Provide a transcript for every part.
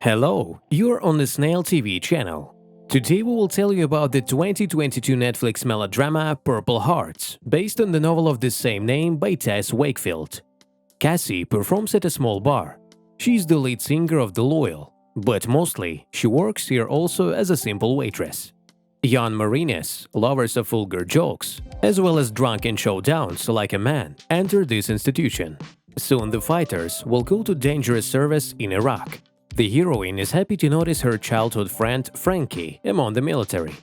Hello, you're on the Snail TV channel. Today we will tell you about the 2022 Netflix melodrama Purple Hearts, based on the novel of the same name by Tess Wakefield. Cassie performs at a small bar. She's the lead singer of The Loyal, but mostly she works here also as a simple waitress. Young Marines, lovers of vulgar jokes, as well as drunken showdowns like a man, enter this institution. Soon the fighters will go to dangerous service in Iraq. The heroine is happy to notice her childhood friend Frankie among the military.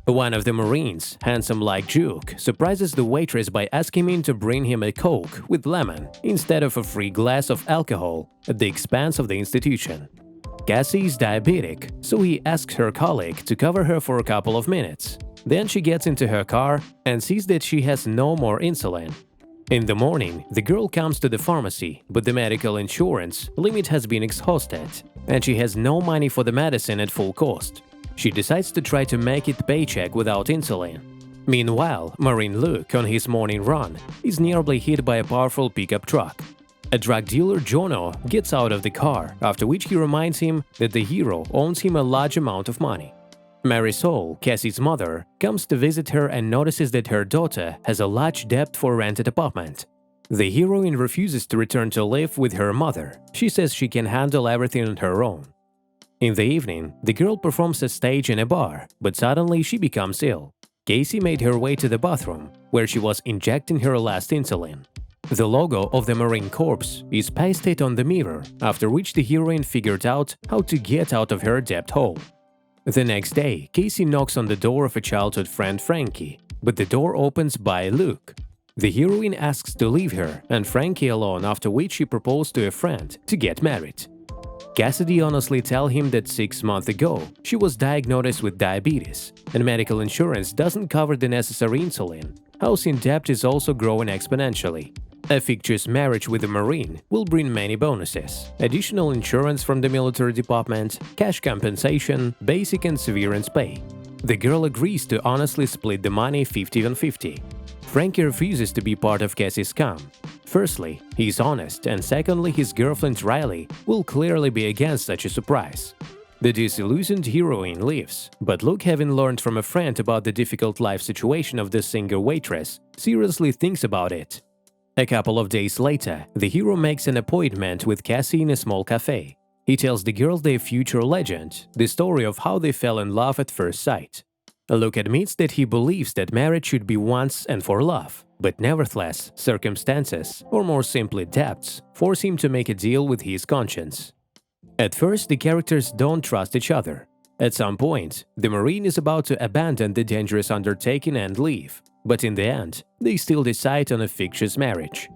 One of the Marines, handsome like Duke, surprises the waitress by asking him to bring him a Coke with lemon instead of a free glass of alcohol at the expense of the institution. Cassie is diabetic, so he asks her colleague to cover her for a couple of minutes. Then she gets into her car and sees that she has no more insulin. In the morning, the girl comes to the pharmacy, but the medical insurance limit has been exhausted, and she has no money for the medicine at full cost. She decides to try to make it paycheck without insulin. Meanwhile, Marine Luke, on his morning run, is nearly hit by a powerful pickup truck. A drug dealer, Jono, gets out of the car, after which he reminds him that the hero owes him a large amount of money. Marisol, Cassie's mother, comes to visit her and notices that her daughter has a large debt for a rented apartment. The heroine refuses to return to live with her mother. She says she can handle everything on her own. In the evening, the girl performs a stage in a bar, but suddenly she becomes ill. Cassie made her way to the bathroom, where she was injecting her last insulin. The logo of the Marine Corps is pasted on the mirror, after which the heroine figured out how to get out of her debt hole. The next day, Cassie knocks on the door of a childhood friend Frankie, but the door opens by Luke. The heroine asks to leave her and Frankie alone, after which she proposed to a friend to get married. Cassidy honestly tells him that 6 months ago she was diagnosed with diabetes, and medical insurance doesn't cover the necessary insulin. Housing debt is also growing exponentially. A fictitious marriage with a Marine will bring many bonuses: additional insurance from the military department, cash compensation, basic and severance pay. The girl agrees to honestly split the money 50-50. Frankie refuses to be part of Cassie's scam. Firstly, he's honest, and secondly, his girlfriend Riley will clearly be against such a surprise. The disillusioned heroine leaves, but Luke, having learned from a friend about the difficult life situation of the singer waitress, seriously thinks about it. A couple of days later, the hero makes an appointment with Cassie in a small cafe. He tells the girl their future legend, the story of how they fell in love at first sight. Luke admits that he believes that marriage should be once and for love, but nevertheless, circumstances, or more simply debts, force him to make a deal with his conscience. At first, the characters don't trust each other. At some point, the Marine is about to abandon the dangerous undertaking and leave, but in the end, they still decide on a fictitious marriage.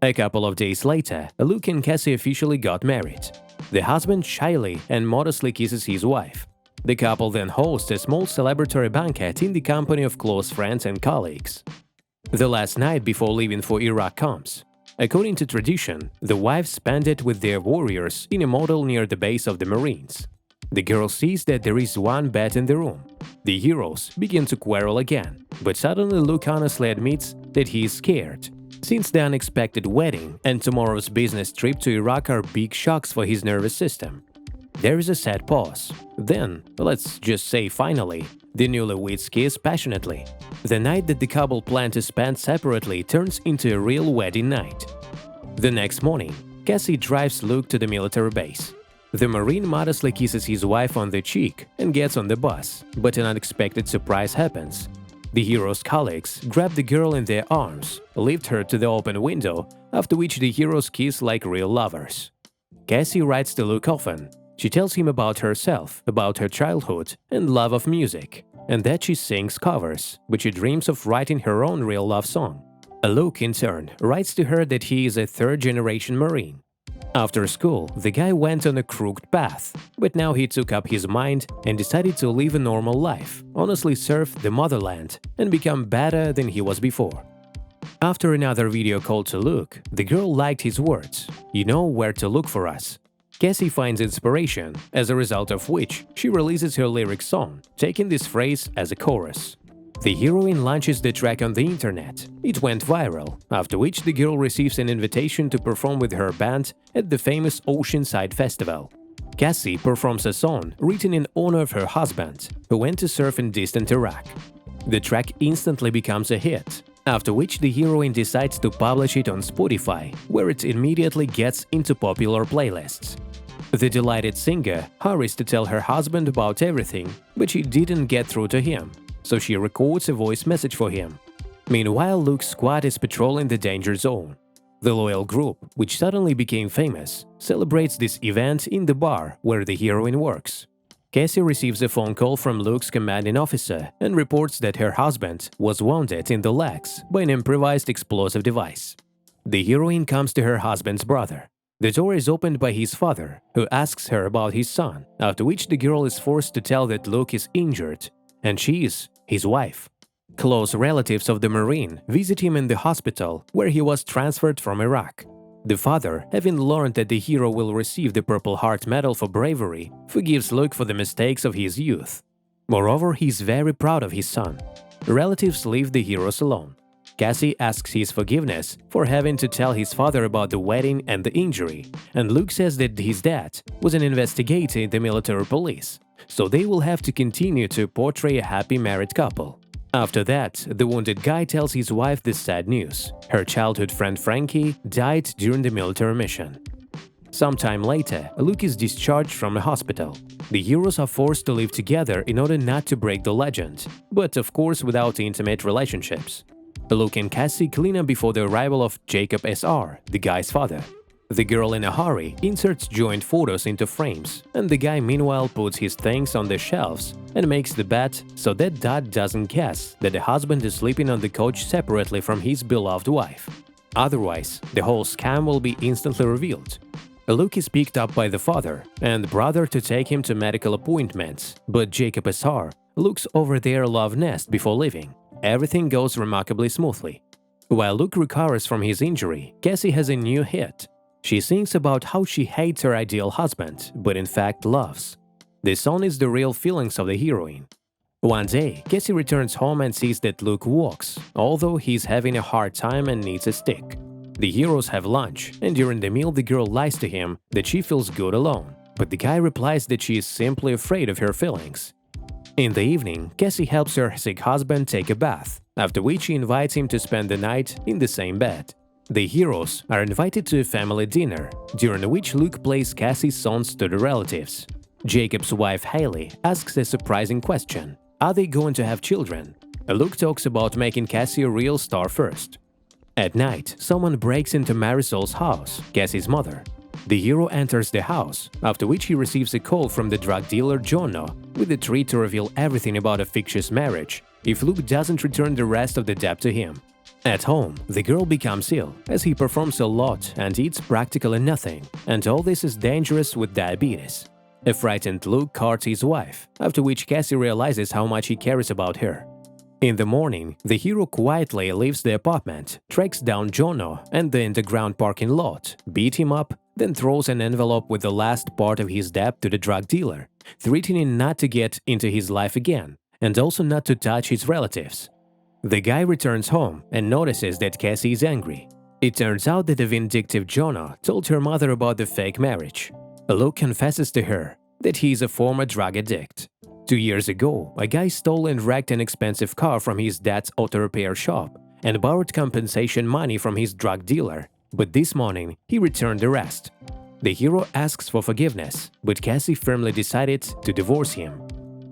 A couple of days later, Luke and Cassie officially got married. The husband shyly and modestly kisses his wife. The couple then hosts a small celebratory banquet in the company of close friends and colleagues. The last night before leaving for Iraq comes. According to tradition, the wives spend it with their warriors in a motel near the base of the Marines. The girl sees that there is one bed in the room. The heroes begin to quarrel again, but suddenly Luke honestly admits that he is scared, since the unexpected wedding and tomorrow's business trip to Iraq are big shocks for his nervous system. There is a sad pause. Then, let's just say finally, the newlyweds kiss passionately. The night that the couple planned to spend separately turns into a real wedding night. The next morning, Cassie drives Luke to the military base. The Marine modestly kisses his wife on the cheek and gets on the bus, but an unexpected surprise happens. The hero's colleagues grab the girl in their arms, lift her to the open window, after which the heroes kiss like real lovers. Cassie writes to Luke often. She tells him about herself, about her childhood and love of music, and that she sings covers, but she dreams of writing her own real love song. Luke, in turn, writes to her that he is a third-generation Marine. After school, the guy went on a crooked path, but now he took up his mind and decided to live a normal life, honestly serve the motherland, and become better than he was before. After another video call to Luke, the girl liked his words, "You know where to look for us." Cassie finds inspiration, as a result of which she releases her lyric song, taking this phrase as a chorus. The heroine launches the track on the internet. It went viral, after which the girl receives an invitation to perform with her band at the famous Oceanside Festival. Cassie performs a song written in honor of her husband, who went to serve in distant Iraq. The track instantly becomes a hit, after which the heroine decides to publish it on Spotify, where it immediately gets into popular playlists. The delighted singer hurries to tell her husband about everything, but she didn't get through to him, so she records a voice message for him. Meanwhile, Luke's squad is patrolling the danger zone. The loyal group, which suddenly became famous, celebrates this event in the bar where the heroine works. Cassie receives a phone call from Luke's commanding officer and reports that her husband was wounded in the legs by an improvised explosive device. The heroine comes to her husband's brother. The door is opened by his father, who asks her about his son, after which the girl is forced to tell that Luke is injured, and she is his wife. Close relatives of the Marine visit him in the hospital where he was transferred from Iraq. The father, having learned that the hero will receive the Purple Heart Medal for bravery, forgives Luke for the mistakes of his youth. Moreover, he is very proud of his son. Relatives leave the heroes alone. Cassie asks his forgiveness for having to tell his father about the wedding and the injury, and Luke says that his dad was an investigator in the military police, so they will have to continue to portray a happy married couple. After that, the wounded guy tells his wife the sad news. Her childhood friend Frankie died during the military mission. Sometime later, Luke is discharged from the hospital. The heroes are forced to live together in order not to break the legend, but of course without intimate relationships. Luke and Cassie clean up before the arrival of Jacob Sr., the guy's father. The girl in a hurry inserts joint photos into frames, and the guy meanwhile puts his things on the shelves and makes the bed so that dad doesn't guess that the husband is sleeping on the couch separately from his beloved wife. Otherwise, the whole scam will be instantly revealed. Luke is picked up by the father and brother to take him to medical appointments, but Jacob Sr. looks over their love nest before leaving. Everything goes remarkably smoothly. While Luke recovers from his injury, Cassie has a new hit. She sings about how she hates her ideal husband, but in fact loves. The song is the real feelings of the heroine. One day, Cassie returns home and sees that Luke walks, although he's having a hard time and needs a stick. The heroes have lunch, and during the meal the girl lies to him that she feels good alone, but the guy replies that she is simply afraid of her feelings. In the evening, Cassie helps her sick husband take a bath, after which she invites him to spend the night in the same bed. The heroes are invited to a family dinner, during which Luke plays Cassie's songs to the relatives. Jacob's wife Haley asks a surprising question: are they going to have children? Luke talks about making Cassie a real star first. At night, someone breaks into Marisol's house, Cassie's mother. The hero enters the house, after which he receives a call from the drug dealer Jono with a treat to reveal everything about a fictitious marriage if Luke doesn't return the rest of the debt to him. At home, the girl becomes ill, as he performs a lot and eats practically nothing, and all this is dangerous with diabetes. A frightened Luke cards his wife, after which Cassie realizes how much he cares about her. In the morning, the hero quietly leaves the apartment, tracks down Jono and the underground parking lot, beats him up, then throws an envelope with the last part of his debt to the drug dealer, threatening not to get into his life again, and also not to touch his relatives. The guy returns home and notices that Cassie is angry. It turns out that the vindictive Jono told her mother about the fake marriage. Luke confesses to her that he is a former drug addict. 2 years ago, a guy stole and wrecked an expensive car from his dad's auto repair shop and borrowed compensation money from his drug dealer, but this morning he returned the rest. The hero asks for forgiveness, but Cassie firmly decided to divorce him.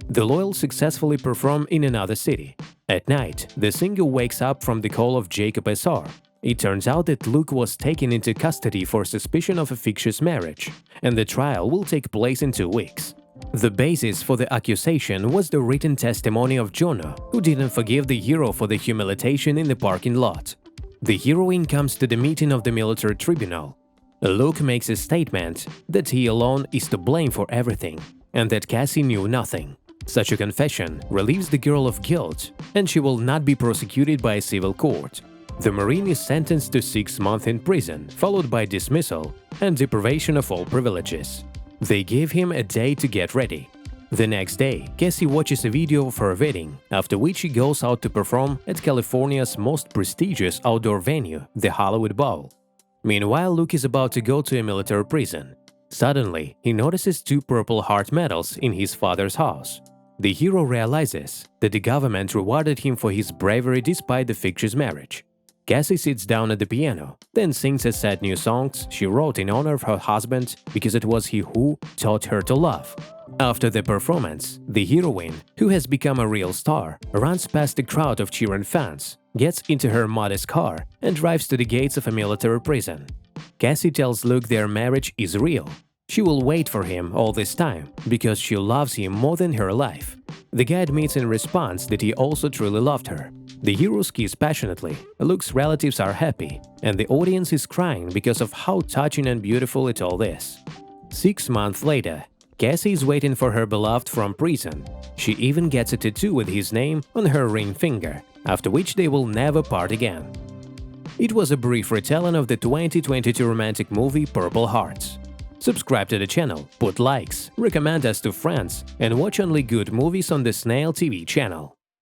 The loyal successfully perform in another city. At night, the singer wakes up from the call of Jacob Sr. It turns out that Luke was taken into custody for suspicion of a fictitious marriage, and the trial will take place in 2 weeks. The basis for the accusation was the written testimony of Jono, who didn't forgive the hero for the humiliation in the parking lot. The heroine comes to the meeting of the military tribunal. Luke makes a statement that he alone is to blame for everything, and that Cassie knew nothing. Such a confession relieves the girl of guilt, and she will not be prosecuted by a civil court. The Marine is sentenced to 6 months in prison, followed by dismissal and deprivation of all privileges. They give him a day to get ready. The next day, Cassie watches a video of her wedding, after which she goes out to perform at California's most prestigious outdoor venue, the Hollywood Bowl. Meanwhile, Luke is about to go to a military prison. Suddenly, he notices two Purple Heart medals in his father's house. The hero realizes that the government rewarded him for his bravery despite the fictitious marriage. Cassie sits down at the piano, then sings a sad new songs she wrote in honor of her husband because it was he who taught her to love. After the performance, the heroine, who has become a real star, runs past a crowd of cheering fans, gets into her modest car, and drives to the gates of a military prison. Cassie tells Luke their marriage is real. She will wait for him all this time because she loves him more than her life. The guy admits in response that he also truly loved her. The heroes kiss passionately, Luke's relatives are happy, and the audience is crying because of how touching and beautiful it all is. 6 months later, Cassie is waiting for her beloved from prison. She even gets a tattoo with his name on her ring finger, after which they will never part again. It was a brief retelling of the 2022 romantic movie Purple Hearts. Subscribe to the channel, put likes, recommend us to friends, and watch only good movies on the Snail TV channel.